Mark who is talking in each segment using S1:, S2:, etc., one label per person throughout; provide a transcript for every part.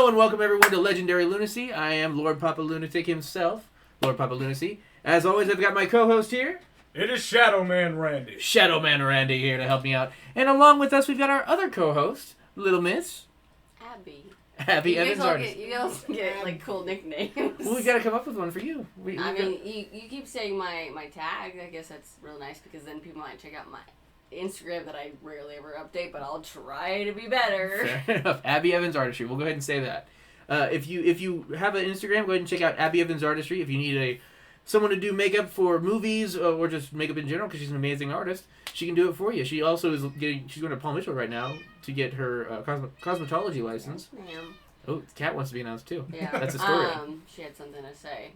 S1: Hello and welcome everyone to Legendary Lunacy. I am Lord Papa Lunatic himself, Lord Papa Lunacy. As always, I've got my co-host here.
S2: It is Shadow Man Randy.
S1: Shadow Man Randy here to help me out. And along with us, we've got our other co-host, Little Miss Abby Evans Artist.
S3: You guys get like cool nicknames.
S1: Well, we gotta come up with one for you.
S3: You keep saying my tag. I guess that's real nice because then people might check out my Instagram that I rarely ever update, but I'll try to be better.
S1: Fair enough. Abby Evans Artistry. We'll go ahead and say that. If you have an Instagram, go ahead and check out Abby Evans Artistry. If you need someone to do makeup for movies or just makeup in general, because she's an amazing artist, she can do it for you. She also she's going to Paul Mitchell right now to get her cosmetology license.
S3: Yes, ma'am.
S1: Oh, the cat wants to be announced too.
S3: Yeah.
S1: That's a story.
S3: She had something to say.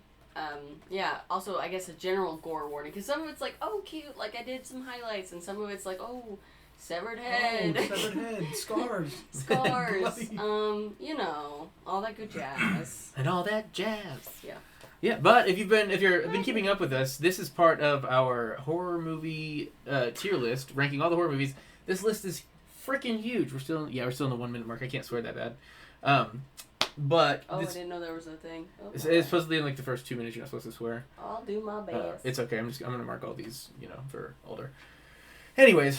S3: Yeah, also, I guess a general gore warning, because some of it's like, oh, cute, like I did some highlights, and some of it's like, oh, severed head.
S2: Oh, severed head, scars.
S3: Scars, you know, all that good jazz.
S1: And all that jazz.
S3: Yeah.
S1: Yeah, but if you've been keeping up with us, this is part of our horror movie tier list, ranking all the horror movies. This list is freaking huge. We're still in the 1 minute mark. I can't swear that bad. But
S3: I didn't know there was a thing. Oh,
S1: it's supposedly in like the first 2 minutes you're not supposed to swear.
S3: I'll do my best.
S1: It's okay. I'm gonna mark all these, for older. Anyways,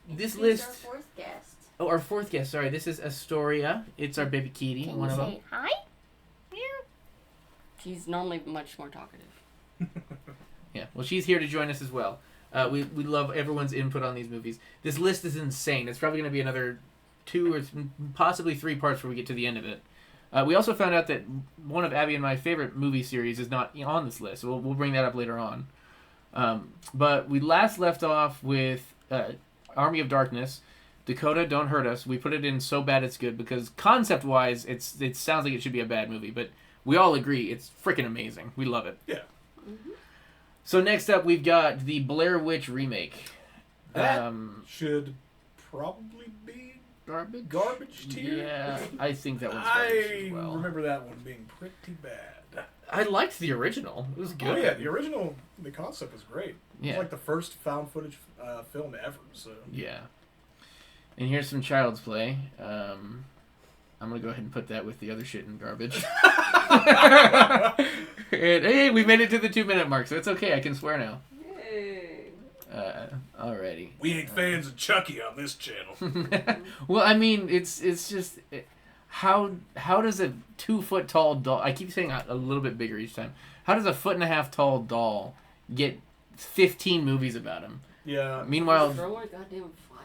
S1: this list.
S3: Our fourth guest.
S1: Oh, our fourth guest. Sorry, this is Astoria. It's our baby kitty.
S4: Can
S1: one
S4: you
S1: of
S4: say
S1: them.
S4: hi?
S3: She's normally much more talkative.
S1: Yeah. Well, she's here to join us as well. We love everyone's input on these movies. This list is insane. It's probably going to be another 2 or possibly 3 parts before we get to the end of it. We also found out that one of Abby and my favorite movie series is not on this list. So we'll bring that up later on. But we last left off with Army of Darkness. Dakota, Don't Hurt Us. We put it in So Bad It's Good because concept-wise, it sounds like it should be a bad movie, but we all agree it's freaking amazing. We love it.
S2: Yeah.
S3: Mm-hmm.
S1: So next up, we've got the Blair Witch remake.
S2: That should probably be garbage tier.
S1: Yeah, I think that one's garbage as well.
S2: I remember that one being pretty bad.
S1: I liked the original. It was good.
S2: Oh yeah, the original, the concept was great.
S1: Yeah.
S2: It's like the first found footage film ever. So
S1: Yeah. And here's some Child's Play. I'm going to go ahead and put that with the other shit in garbage. And, hey, we made it to the 2 minute mark, so it's okay. I can swear now.
S3: Yay.
S1: Alrighty.
S2: we ain't fans of Chucky on this channel.
S1: Well, I mean, it's just... How does a 2 foot tall doll... I keep saying a little bit bigger each time. How does a 1.5 foot tall doll get 15 movies about him?
S2: Yeah.
S1: Meanwhile...
S3: Throw more goddamn fire.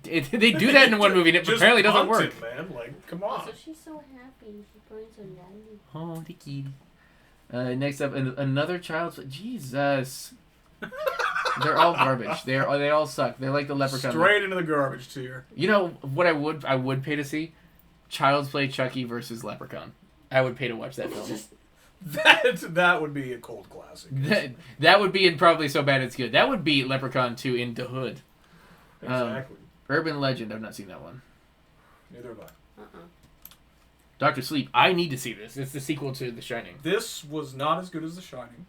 S1: They do that in one movie, and it
S2: Just
S1: apparently doesn't
S2: punt
S1: work.
S2: it, man. Like, come on.
S3: Also, she's so happy. She's burning so lightly.
S1: Oh, the kitty. Next up, another Child's... Jesus. They're all garbage. They all suck. They're like the Leprechaun.
S2: Straight into the garbage tier.
S1: You know what I would pay to see? Child's Play Chucky versus Leprechaun. I would pay to watch that film.
S2: That would be a cold classic.
S1: That would be in probably So Bad It's Good. That would be Leprechaun 2 in the hood.
S2: Exactly.
S1: Urban Legend. I've not seen that one.
S2: Neither have I.
S1: Doctor Sleep. I need to see this. It's the sequel to The Shining.
S2: This was not as good as The Shining.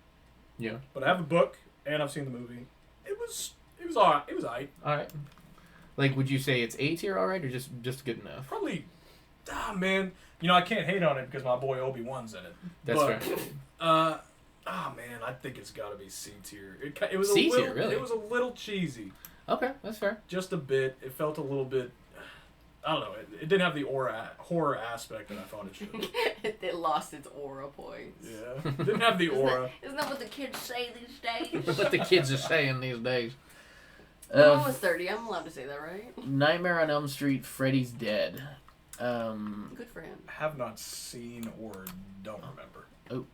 S1: Yeah.
S2: But I have the book and I've seen the movie. It was alright. It was alright.
S1: Alright. Like, would you say it's A tier alright or just good enough?
S2: Probably. Man. I can't hate on it because my boy Obi-Wan's in it.
S1: That's
S2: but,
S1: fair.
S2: Man, I think it's got to be C tier. It was
S1: C
S2: a little,
S1: tier, really?
S2: It was a little cheesy,
S1: Okay, that's fair.
S2: just a bit. It felt a little bit. I don't know. It didn't have the horror aspect that I thought it should.
S3: It lost its aura points.
S2: Yeah, it didn't have the aura.
S3: Isn't that what the kids say these days?
S1: What the kids are saying these days.
S3: I'm almost 30. I'm allowed to say that, right?
S1: Nightmare on Elm Street, Freddy's Dead.
S3: Good for him.
S2: Have not seen or don't remember.
S1: Oh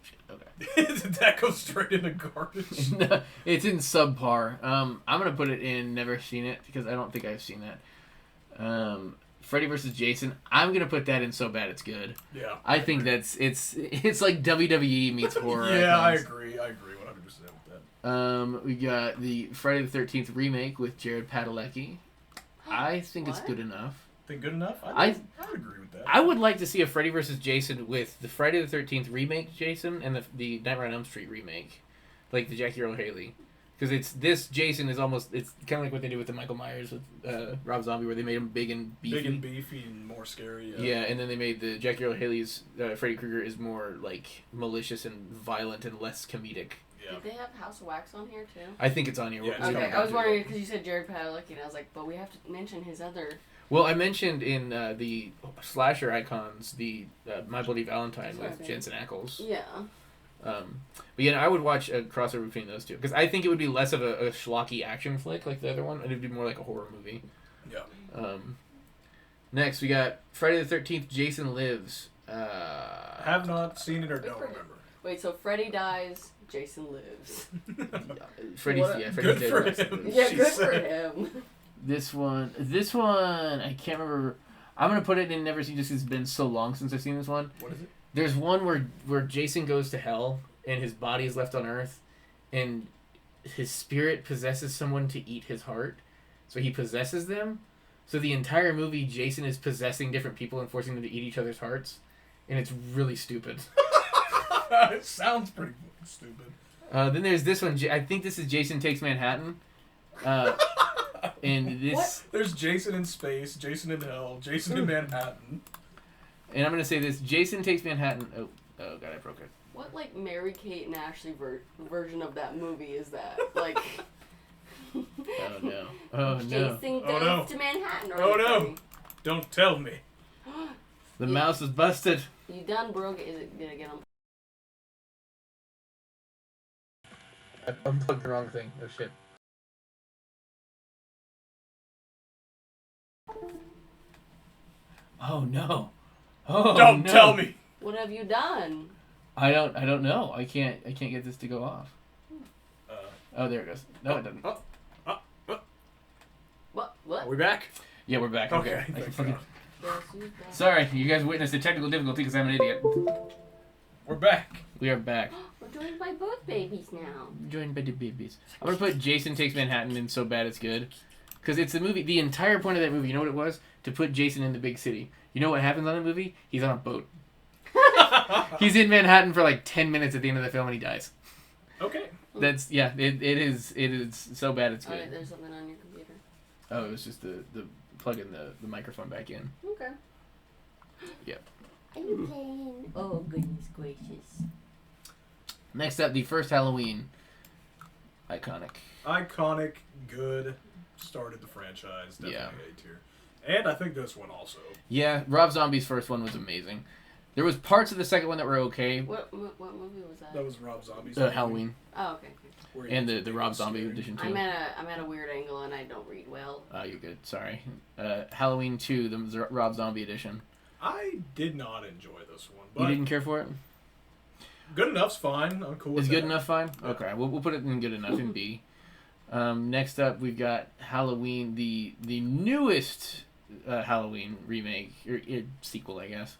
S1: shit, okay.
S2: That goes straight into garbage.
S1: No, it's in subpar. I'm gonna put it in never seen it because I don't think I've seen that. Freddy vs. Jason. I'm gonna put that in So Bad It's Good.
S2: Yeah.
S1: I think it's like WWE meets horror.
S2: Yeah, I
S1: icons.
S2: agree 100% with that.
S1: We got the Friday the 13th remake with Jared Padalecki. I think it's
S3: What?
S1: good enough.
S2: Think good enough?
S1: I
S2: would agree with that.
S1: I would like to see a Freddy vs. Jason with the Friday the 13th remake Jason and the Nightmare on Elm Street remake, like the Jackie Earle Haley. Because this Jason is almost, it's kind of like what they did with the Michael Myers with Rob Zombie, where they made him big and beefy.
S2: Big and beefy and more scary.
S1: Yeah, and then they made the Jackie Earle Haley's Freddy Krueger is more like malicious and violent and less comedic.
S2: Yeah.
S3: Did they have House of Wax on here too?
S1: I think it's on here.
S2: Yeah, it's
S3: Okay,
S2: coming
S3: I was
S2: up.
S3: wondering because you said Jared Padalecki, and I was like, but we have to mention his other.
S1: Well, I mentioned in the slasher icons the My Bloody Valentine with
S3: Okay.
S1: Jensen Ackles.
S3: Yeah.
S1: But yeah, I would watch a crossover between those two because I think it would be less of a schlocky action flick like the other one, and it'd be more like a horror movie.
S2: Yeah.
S1: Next, we got Friday the 13th. Jason Lives.
S2: Have not seen it or don't remember.
S3: Wait, so Freddy dies, Jason lives.
S1: Freddy's
S2: What a-
S1: Freddy's
S2: good
S1: dead.
S2: for
S1: Jason
S2: him.
S1: Lives.
S3: Yeah,
S2: She
S3: good for
S2: said.
S3: him.
S1: This one, I can't remember. I'm gonna put it in never seen just 'cause it's been so long since I've seen this one.
S2: What is it?
S1: There's one where Jason goes to hell and his body is left on Earth, and his spirit possesses someone to eat his heart, so he possesses them. So the entire movie, Jason is possessing different people and forcing them to eat each other's hearts, and it's really stupid.
S2: It sounds pretty stupid.
S1: Then there's this one. I think this is Jason Takes Manhattan. And this,
S3: What?
S2: There's Jason in space, Jason in hell, Jason in Manhattan.
S1: and I'm gonna say this: Jason Takes Manhattan. Oh god, I broke it.
S3: What like Mary Kate and Ashley version of that movie is that? Like.
S1: Oh no! Oh no!
S3: Jason
S2: Oh,
S3: goes
S2: no.
S3: to Manhattan. Or
S2: Oh, no.
S3: something.
S2: Don't tell me.
S1: The mouse is busted.
S3: You done, bro? Is it gonna get him?
S1: I unplugged the wrong thing. Oh shit. Oh no! Oh
S2: Don't
S1: no.
S2: tell me.
S3: What have you done?
S1: I don't know. I can't get this to go off.
S2: Uh,
S1: Oh, there it goes. No, it doesn't.
S3: What?
S2: are we back?
S1: Yeah, we're back.
S2: Okay.
S1: I can
S2: thank
S1: fucking-
S2: God.
S3: Guess who's back?
S1: Sorry, you guys witnessed a technical difficulty because I'm an idiot.
S2: We're back.
S1: We are back.
S3: We're joined by both babies now.
S1: Joined by the babies. I'm gonna put Jason Takes Manhattan in So Bad It's Good, because it's the movie. The entire point of that movie, you know what it was? To put Jason in the big city. You know what happens on the movie? He's on a boat. He's in Manhattan for like 10 minutes at the end of the film and he dies.
S2: Okay.
S1: That's it is So Bad It's
S3: Alright,
S1: Good.
S3: there's something on your computer.
S1: Oh, it was just the plugging the microphone back in.
S3: Okay.
S1: Yep.
S3: Are you playing? Oh goodness gracious.
S1: Next up, the first Halloween. Iconic.
S2: Iconic, good, started the franchise. Definitely
S1: Yeah.
S2: A tier. And I think this one also.
S1: Yeah, Rob Zombie's first one was amazing. There was parts of the second one that were okay.
S3: What movie was that?
S2: That was Rob Zombie's.
S1: Halloween.
S3: Oh, okay.
S2: Where he
S1: And
S2: was
S1: the Rob
S2: scary.
S1: Zombie edition too.
S3: I'm at a weird angle and I don't read well.
S1: Oh, you're good. Sorry. Halloween 2, the Rob Zombie edition.
S2: I did not enjoy this one,
S1: You
S2: but
S1: didn't care for it?
S2: good enough's fine. I'm cool with
S1: Is
S2: that.
S1: good enough fine?
S2: Yeah.
S1: Okay, we'll put it in good enough in B. Next up, we've got Halloween, the newest Halloween remake, or sequel, I guess.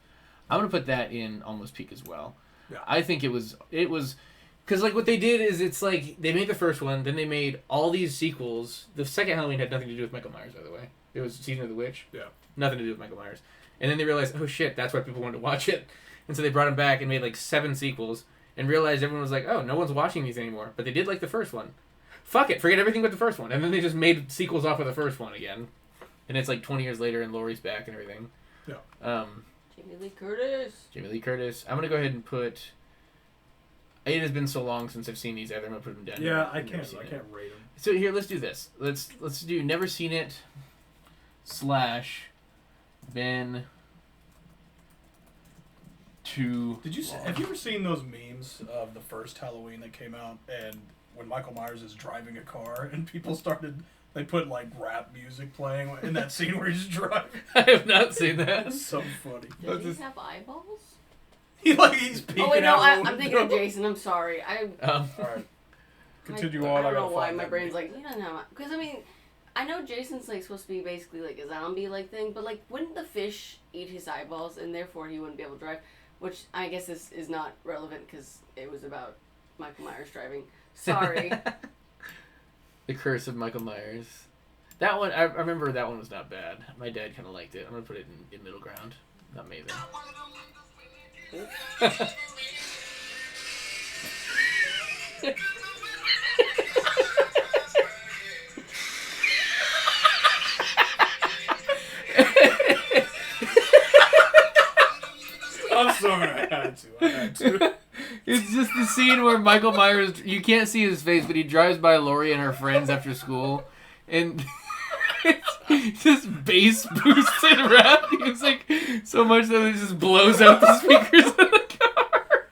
S1: I'm going to put that in almost peak as well.
S2: Yeah.
S1: I think it was, because like what they did is it's like, they made the first one, then they made all these sequels. The second Halloween had nothing to do with Michael Myers, by the way. It was Season of the Witch.
S2: Yeah.
S1: Nothing to do with Michael Myers. And then they realized, oh shit, that's why people wanted to watch it. And so they brought him back and made like 7 sequels and realized everyone was like, oh, no one's watching these anymore. But they did like the first one. Fuck it, forget everything but the first one. And then they just made sequels off of the first one again. And it's like 20 years later and Laurie's back and everything.
S2: Yeah.
S3: Jamie Lee Curtis.
S1: Jamie Lee Curtis. I'm going to go ahead and put... It has been so long since I've seen these either. I'm going to put them down.
S2: Yeah,
S1: I've
S2: I
S1: never
S2: can't
S1: seen it.
S2: rate them.
S1: So here, let's do this. Let's do Never Seen It / Ben to...
S2: Have you ever seen those memes of the first Halloween that came out and when Michael Myers is driving a car and people they put like rap music playing in that scene where he's driving?
S1: I have not seen that.
S2: That's so funny.
S3: Does he have eyeballs?
S2: He's peeking
S3: Oh wait, no,
S2: out.
S3: I'm thinking of Jason. I'm sorry.
S2: Alright. Continue
S3: I
S2: on.
S3: don't know
S2: gotta
S3: why
S2: find
S3: my
S2: that
S3: brain's
S2: meme.
S3: like, you don't know, because I mean, I know Jason's like supposed to be basically like a zombie like thing, but like, wouldn't the fish eat his eyeballs and therefore he wouldn't be able to drive? Which I guess is not relevant because it was about Michael Myers driving. Sorry.
S1: The Curse of Michael Myers. That one, I remember that one was not bad. My dad kind of liked it. I'm going to put it in middle ground. Not amazing.
S2: sorry. I had to.
S1: It's just the scene where Michael Myers, you can't see his face, but he drives by Lori and her friends after school, and it's just bass boosted rap music so much that it just blows out the speakers of the car.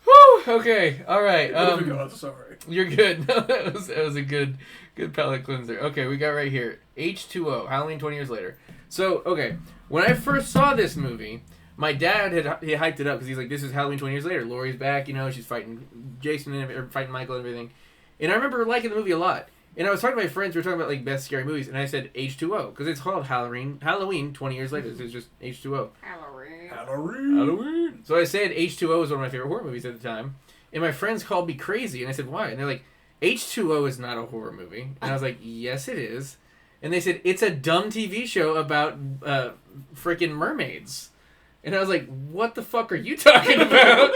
S1: Whew, okay, alright.
S2: Sorry.
S1: You're good. No, that was a good palate cleanser. Okay, we got right here. H2O, Halloween 20 years later. So, okay, when I first saw this movie, my dad he hyped it up because he's like, this is Halloween 20 years later. Laurie back, she's fighting Jason or fighting Michael and everything. And I remember liking the movie a lot. And I was talking to my friends, we were talking about like best scary movies, and I said H2O because it's called Halloween 20 years later. So it's just H2O. Halloween. So I said H2O was one of my favorite horror movies at the time. And my friends called me crazy, and I said, why? And they're like, H2O is not a horror movie. And I was like, yes, it is. And they said, it's a dumb TV show about freaking mermaids. And I was like, what the fuck are you talking about?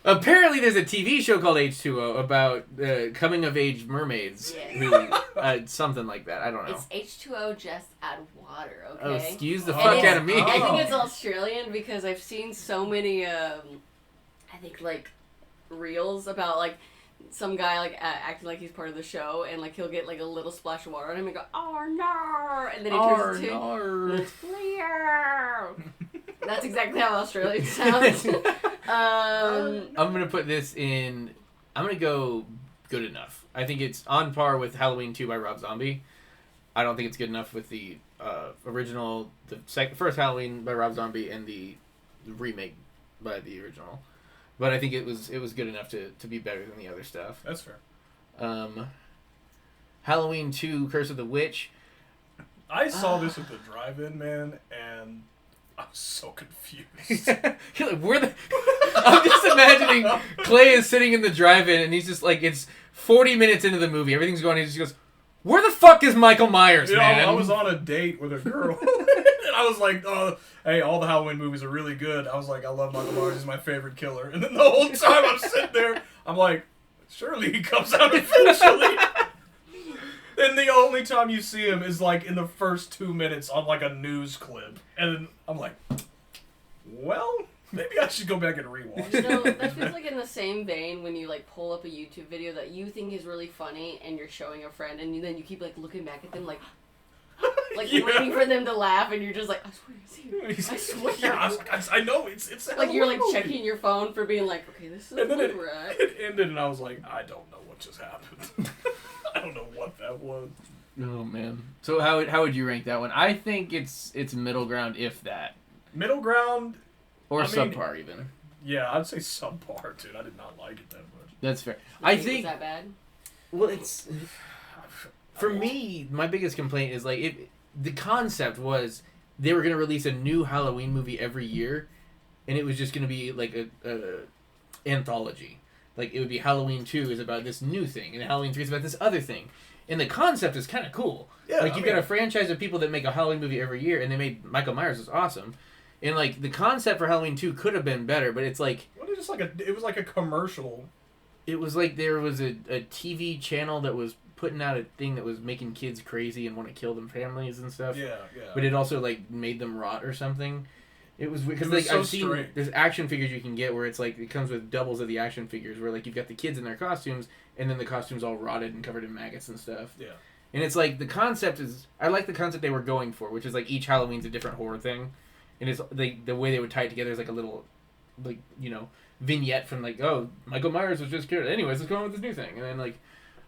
S1: Apparently there's a TV show called H2O about coming-of-age mermaids.
S3: Yes.
S1: Who, something like that. I don't know.
S3: It's H2O just add water, okay?
S1: Oh, excuse the fuck out of me.
S3: I think it's Australian because I've seen so many, I think, like, reels about, like, some guy, like, acting like he's part of the show, and, like, he'll get, like, a little splash of water on him and go, oh, no! And then he turns into, Leo! That's exactly how Australian sounds.
S1: I'm going to put this in, I'm going to go good enough. I think it's on par with Halloween 2 by Rob Zombie. I don't think it's good enough with the original, first Halloween by Rob Zombie and the remake by the original. But I think it was good enough to be better than the other stuff.
S2: That's fair.
S1: Halloween 2, Curse of the Witch.
S2: I saw this at the drive-in, man, and I was so confused.
S1: You're like, where the... I'm just imagining Clay is sitting in the drive-in, and he's just like, it's 40 minutes into the movie. Everything's going, and he just goes, where the fuck is Michael Myers, man?
S2: I was on a date with a girl, and I was like, oh, hey, all the Halloween movies are really good. I was like, I love Michael Myers. He's my favorite killer. And then the whole time I'm sitting there, I'm like, surely he comes out eventually. And the only time you see him is, like, in the first 2 minutes on, like, a news clip. And I'm like, well, maybe I should go back and rewatch it.
S3: So that feels like in the same vein when you, like, pull up a YouTube video that you think is really funny and you're showing a friend and then you keep, like, looking back at them like
S2: Yeah.
S3: waiting for them to laugh and you're just like, I swear it's you. I swear.
S2: Yeah, I was like, I know, it's
S3: like you're, like,
S2: Halloween.
S3: checking your phone for being like, okay, this is
S2: And then
S3: right.
S2: it ended, and I was like, I don't know what just happened. I don't know what that was.
S1: Oh, man. So how would you rank that one? I think it's middle ground, if that.
S2: Middle ground,
S1: Or
S2: I mean,
S1: subpar, even.
S2: yeah, I'd say subpar, dude. I did not like it that much.
S1: That's fair.
S3: You
S1: I
S3: was
S1: think...
S3: that bad?
S1: Well, it's... For me, my biggest complaint is, like, the concept was they were going to release a new Halloween movie every year, and it was just going to be, like, a anthology. Like, it would be Halloween 2 is about this new thing, and Halloween 3 is about this other thing. And the concept is kind of cool.
S2: Yeah,
S1: like, you've got a franchise of people that make a Halloween movie every year, and they made Michael Myers was awesome. And, like, the concept for Halloween 2 could have been better, but it's like...
S2: What is it was like a commercial.
S1: It was like there was a TV channel that was putting out a thing that was making kids crazy and want to kill them families and stuff.
S2: Yeah.
S1: But it also, like, made them rot or something. It was weird. Because,
S2: It was
S1: like,
S2: so
S1: I've seen...
S2: strange.
S1: There's action figures you can get where it's, like, it comes with doubles of the action figures where, like, you've got the kids in their costumes and then the costumes all rotted and covered in maggots and stuff.
S2: Yeah.
S1: And it's, like, the concept is... I like the concept they were going for, which is, like, each Halloween's a different horror thing. And it's, like, the way they would tie it together is, like, a little, like, vignette from, like, oh, Michael Myers was just cured. Anyways, let's go on with this new thing. And then, like,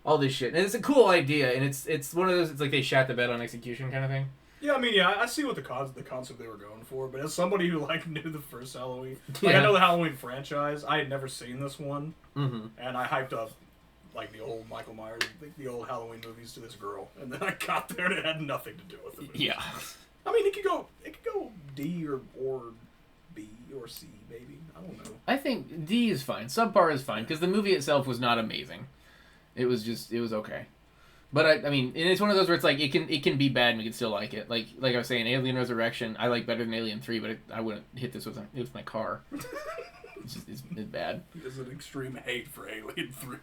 S1: all this shit. And it's a cool idea, and it's one of those, it's like they shat the bed on execution kind of thing.
S2: Yeah, I mean, I see what the concept they were going for, but as somebody who, like, knew the first Halloween... Like,
S1: Yeah.
S2: I know the Halloween franchise. I had never seen this one,
S1: Mm-hmm.
S2: and I hyped up, like, the old Michael Myers, the old Halloween movies to this girl, and then I got there and it had nothing to do with it.
S1: Yeah.
S2: I mean, it could go D or B or C, maybe. I don't know.
S1: I think D is fine. Subpar is fine, because the movie itself was not amazing. It was okay. But I mean, and it's one of those where it's like it can be bad and we can still like it. Like I was saying, Alien Resurrection I like better than Alien 3, but I wouldn't hit this with my car. It's bad.
S2: There's an extreme hate for Alien 3.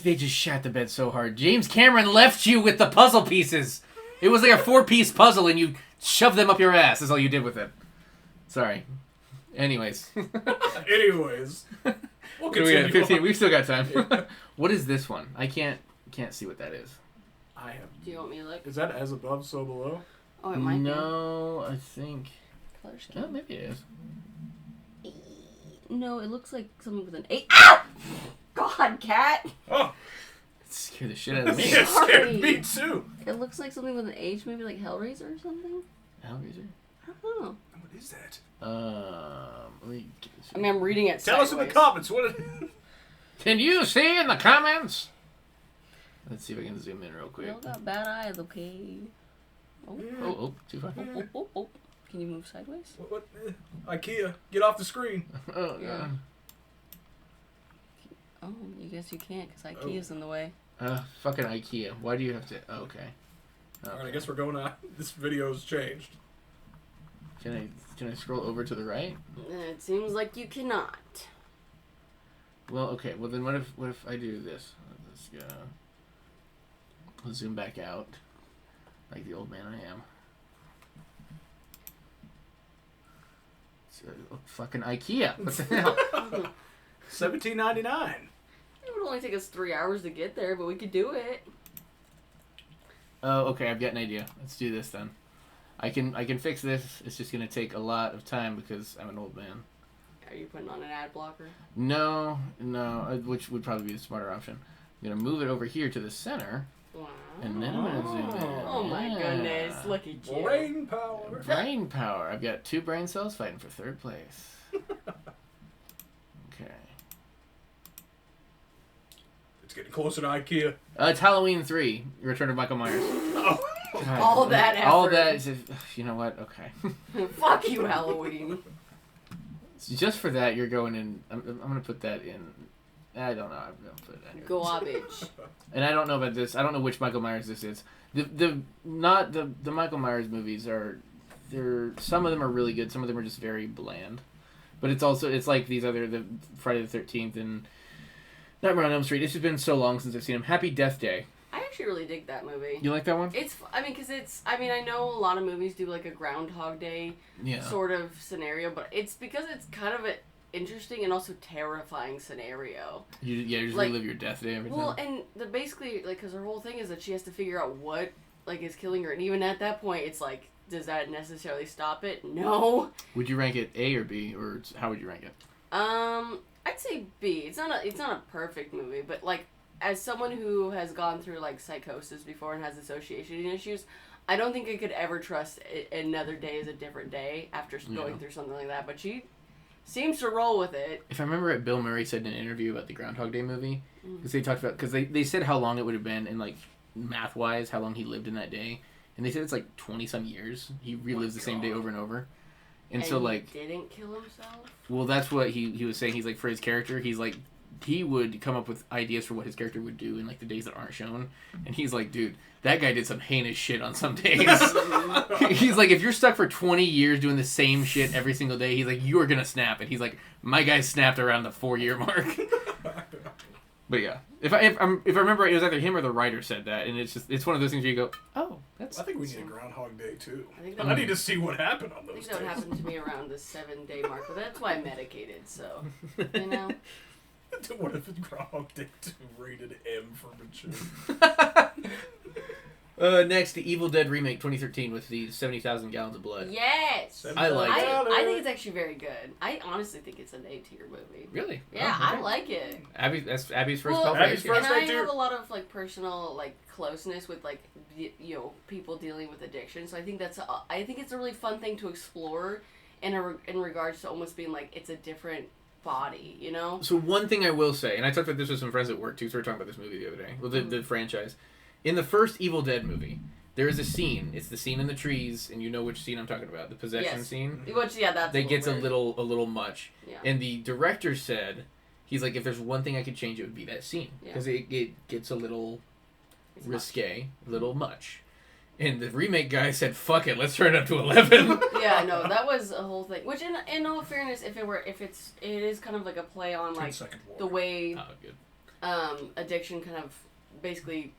S1: They just shat the bed so hard. James Cameron left you with the puzzle pieces. It was like a 4-piece puzzle and you shoved them up your ass. Is all you did with it. Sorry. Anyways.
S2: Anyways, we'll
S1: What do we got?
S2: continue
S1: 15.
S2: on.
S1: We've still got time. What is this one? I can't see what that is.
S2: I have.
S3: Do you want me to look?
S2: Is that as above, so below?
S3: Oh, it might
S1: No, I think.
S3: be. Color
S1: Oh,
S3: scheme.
S1: maybe it is.
S3: No, it looks like something with an 8. Ow! God, cat!
S2: Oh,
S1: It scared the shit out of me.
S2: it scared
S3: Sorry.
S2: me too.
S3: It looks like something with an H, maybe like Hellraiser or something.
S1: Hellraiser.
S3: I don't know.
S2: What is that?
S1: Let me get this.
S3: I mean, I'm reading it
S2: Tell us in the
S3: sideways.
S2: comments. What?
S1: Can you see in the comments? Let's see if I can zoom in real
S3: We
S1: quick.
S3: all got bad eyes, okay? Oh,
S1: Oh, too far.
S3: oh, oh, oh, oh. Can you move sideways?
S2: What? IKEA, get off the screen.
S1: Oh,
S3: Yeah.
S1: God.
S3: Oh, you guess you can't because IKEA's in the way.
S1: Fucking IKEA. Why do you have to? Oh, okay.
S2: All right, I guess we're going on. This video's changed.
S1: Can I scroll over to the right?
S3: It seems like you cannot.
S1: Well, okay. Well, then what if I do this? Let's go. I'll zoom back out, like the old man I am. So, fucking IKEA. What the hell?
S2: $17.99.
S3: It would only take us 3 hours to get there, but we could do it.
S1: Oh, okay. I've got an idea. Let's do this then. I can fix this. It's just gonna take a lot of time because I'm an old man.
S3: Are you putting on an ad blocker?
S1: No, which would probably be the smarter option. I'm gonna move it over here to the center,
S3: Wow.
S1: and then I'm gonna zoom in.
S3: Oh my
S1: Yeah.
S3: goodness, look at you.
S2: Brain power.
S1: Brain power. I've got 2 brain cells fighting for 3rd place. Okay.
S2: It's getting closer to IKEA.
S1: It's Halloween 3, Return of Michael Myers.
S2: Oh.
S1: God.
S3: All that effort.
S1: All that is, you know what? Okay.
S3: Fuck you, Halloween.
S1: Just for that, you're going in. I'm gonna put that in. I don't know. I'm gonna put it in.
S3: Garbage.
S1: And I don't know about this. I don't know which Michael Myers this is. The Michael Myers movies are, some of them are really good. Some of them are just very bland. But it's like these other, the Friday the 13th and Nightmare on Elm Street. It's just been so long since I've seen them. Happy Death Day.
S3: I actually really dig that movie.
S1: You like that one?
S3: I know a lot of movies do like a Groundhog Day
S1: Yeah.
S3: sort of scenario, but it's because it's kind of an interesting and also terrifying scenario.
S1: You just
S3: like-
S1: relive your death day every
S3: Well,
S1: time.
S3: and basically, like, because her whole thing is that she has to figure out what, like, is killing her, and even at that point, it's like, does that necessarily stop it? No.
S1: Would you rank it A or B, or how would you rank it?
S3: I'd say B. It's not a perfect movie, but like, as someone who has gone through like psychosis before and has association issues, I don't think I could ever trust another day as a different day after going through something like that. But she seems to roll with it.
S1: If I remember it, Bill Murray said in an interview about the Groundhog Day movie, because they talked about, because they said how long it would have been, and like math wise, how long he lived in that day, and they said it's like 20 some years. He relives the same day over and over, and so like
S3: he didn't kill himself.
S1: well, that's what he was saying. He's like, for his character, he's like, he would come up with ideas for what his character would do in like the days that aren't shown, and he's like, dude, that guy did some heinous shit on some days. He's like, if you're stuck for 20 years doing the same shit every single day, he's like, you are gonna snap. And he's like, my guy snapped around the 4-year mark. But yeah, if I remember, it was either him or the writer said that, and it's one of those things where you go, oh, that's.
S2: I think we need a Groundhog Day too.
S3: I think
S2: I need to see what happened on
S3: I
S2: those
S3: think that would
S2: days.
S3: happen to me around the 7-day mark, but that's why I'm medicated. So you know.
S2: What if it's Groundhog Day 2 rated M for mature?
S1: Next, the Evil Dead remake 2013 with the 70,000 gallons of blood.
S3: Yes.
S1: I like it.
S3: I think it's actually very good. I honestly think it's an A-tier movie.
S1: Really?
S3: Yeah,
S1: Oh, okay.
S3: I like it.
S1: That's Abby's first
S3: Well,
S1: call.
S2: Abby's
S1: for
S2: first-
S3: And I
S2: A-tier.
S3: have a lot of like personal like closeness with like people dealing with addiction. So I think it's a really fun thing to explore in regards to almost being like it's a different body, you know?
S1: So one thing I will say, and I talked about this with some friends at work too, so we were talking about this movie the other day. Well, the franchise. In the first Evil Dead movie, there is a scene. It's the scene in the trees, and you know which scene I'm talking about. The possession
S3: Yes.
S1: scene.
S3: Which that's
S1: That gets
S3: weird.
S1: a little much.
S3: Yeah.
S1: And the director said, he's like, if there's one thing I could change, it would be that scene.
S3: Yeah.
S1: Because it gets a little
S3: It's
S1: risque, a little much. And the remake guy said, fuck it, let's turn it up to 11.
S3: Yeah, no, that was a whole thing. Which, in all fairness, it is kind of like a play on like
S2: 10-second
S3: the
S2: warning.
S3: way
S1: Oh, good.
S3: addiction kind of basically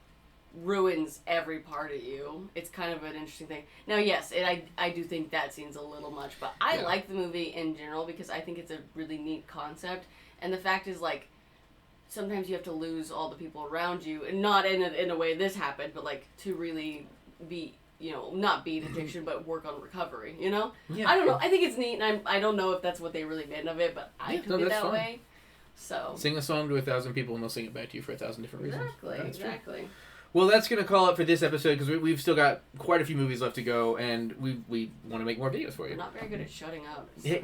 S3: ruins every part of you. It's kind of an interesting thing. Now, yes, I do think that scene's a little much, but I like the movie in general because I think it's a really neat concept. And the fact is, like, sometimes you have to lose all the people around you, and not in a way this happened, but like to really be, not beat addiction, but work on recovery.
S1: Yeah.
S3: I don't know. I think it's neat, and I don't know if that's what they really made of it, but I took it that
S1: fun.
S3: way. So
S1: Sing a song to 1,000 people, and they'll sing it back to you for 1,000 different reasons.
S3: Exactly.
S1: Well, that's going to call it for this episode because we've still got quite a few movies left to go, and we want to make more videos for
S3: I'm
S1: you.
S3: not very good at shutting up.
S1: Hey,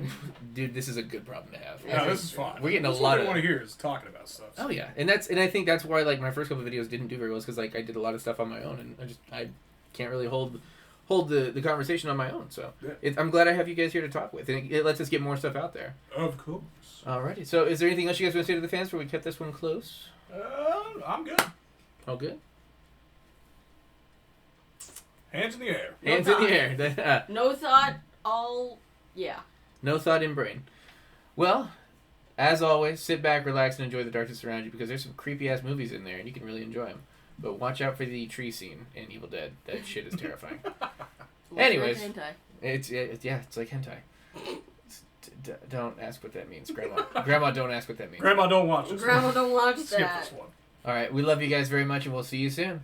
S1: dude, this is a good problem to have.
S2: Yeah, this is fun.
S1: We're getting
S2: That's
S1: a lot
S2: what
S1: of
S2: I want to hear is talking about stuff.
S1: Oh yeah, and I think that's why like my first couple of videos didn't do very well, because like I did a lot of stuff on my own, and I can't really hold the conversation on my own. So I'm glad I have you guys here to talk with, and it lets us get more stuff out there.
S2: Of course.
S1: Alrighty, so is there anything else you guys want to say to the fans before we cut this one close?
S2: I'm good.
S1: All good.
S2: Hands in the air.
S1: Hands in the air.
S3: No thought.
S1: No thought in brain. Well, as always, sit back, relax, and enjoy the darkness around you, because there's some creepy ass movies in there, and you can really enjoy them. But watch out for the tree scene in Evil Dead. That shit is terrifying. Anyways, it's like hentai. Don't ask what that means, Grandma. Grandma, don't ask what that means.
S2: Grandma, don't watch this.
S3: Grandma, don't watch
S2: Skip
S3: that.
S2: this one.
S1: All right, we love you guys very much, and we'll see you soon.